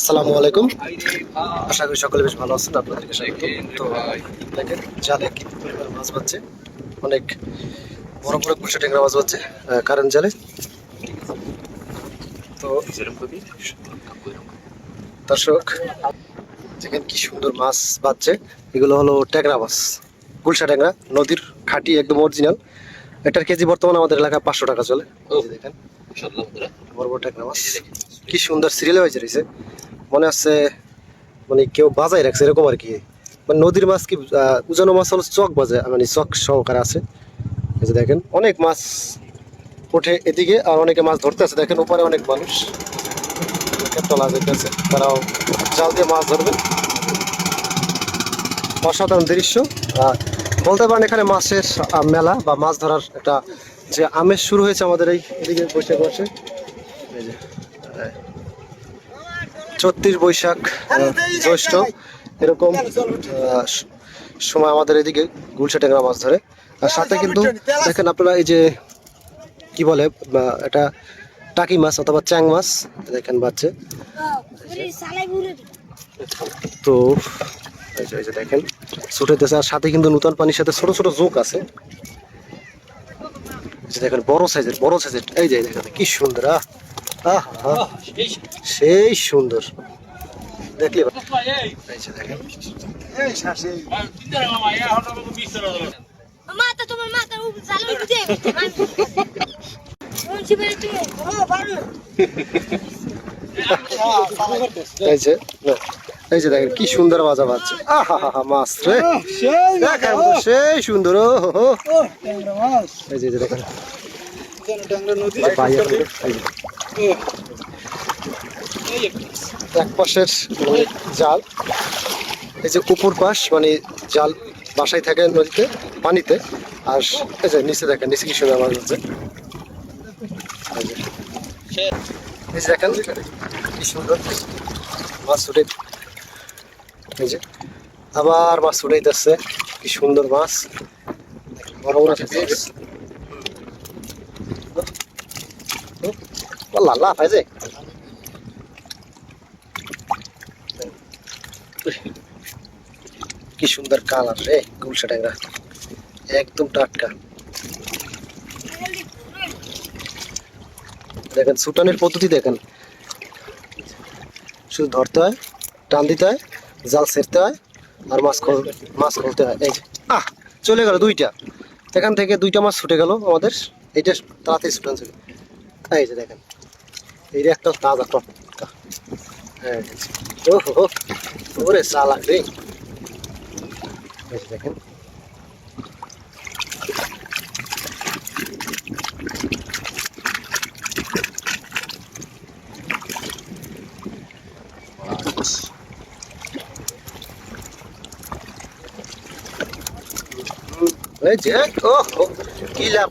আসসালামু আলাইকুম। আশা করি সকলে বেশ ভালো আছেন। আপনাদেরকে স্বাগত। তো দেখেন জালে কি পরিমাণ মাছ বাজছে, অনেক বড় বড় কুলশা ট্যাংরা মাছ বাজছে কারেন্ট জালে। তো দর্শক দেখেন কি সুন্দর মাছ বাজছে। এগুলো হলো ট্যাংরা মাছ, গুলশা ট্যাংরা, নদীর খাঁটি একদম অরিজিনাল। এটার কেজি বর্তমানে আমাদের এলাকায় 500 টাকা চলে। দেখেন বড় বড় ট্যাংরা মাছ কি সুন্দর সিরিয়ালে হয়েছে রয়েছে, মনে হচ্ছে মানে কেউ বাজাই রাখছে এরকম আর কি। মানে নদীর মাছ কি উজানো মাছ হলো চক বাজে, মানে চক সহকারে আছে। এই যে দেখেন অনেক মাছ ওঠে এদিকে, আর অনেকে মাছ ধরতে আছে। দেখেন উপরে অনেক মানুষ টলা যেতেছে, তারাও জাল দিয়ে মাছ ধরবে। অসাধারণ দৃশ্য। বলতে পারেন এখানে মাছের মেলা বা মাছ ধরার একটা যে আমেজ শুরু হয়েছে আমাদের এই এদিকে বসে বসে। এই যে ৩৬ বৈশাখ, জ্যৈষ্ঠ এরকম সময় আমাদের এদিকে গুলশা ট্যাংরা মাছ ধরে। আর সাথে কিন্তু দেখেন আপনারা এই যে কি বলে এটা টাকি মাছ অথবা চ্যাং মাছ দেখেন বাচ্চা। তো এই যে দেখেন ছুটেতেছে, আর সাথে কিন্তু নূতন পানির সাথে ছোট ছোট জোক আছে। দেখেন বড় সাইজের এই যে দেখেন কি সুন্দর, সেই সুন্দর দেখলে। এই যে দেখেন এই যে দেখেন কি সুন্দর মাজা পাচ্ছে। মাছ রে সেই সুন্দর। এই যে দেখেন এক পাশের জাল, এই যে উপর পাশ মানে জাল বাসায় থাকে নদীতে পানিতে, আর এই যে নিচে দেখেন নিচে কি সুন্দর মাছ হচ্ছে। এই যে দেখেন কি সুন্দর মাছ ছুটে, এই যে আবার মাছ ছুটাইতেছে, কি সুন্দর মাছ বড় বড় লাল্লা পাইছে। কি সুন্দর কালার রে গুলশা ট্যাংরা, একদম টাটকা। দেখেন ছুটানের পদ্ধতি দেখেন, শুধু ধরতে হয়, টান দিতে হয়, জাল ছেড়তে হয়, আর মাছ খুলতে হয়। এই যে চলে গেল দুইটা, এখান থেকে দুইটা মাছ ছুটে গেল আমাদের। এইটা তাড়াতাড়ি ছুটান ছিল। এই যে দেখেন এইটা একটা তাজা টটকা। হ্যাঁ ওহো ওরে চালাক রে। এই যে দেখেন এই যে ও কি লাভ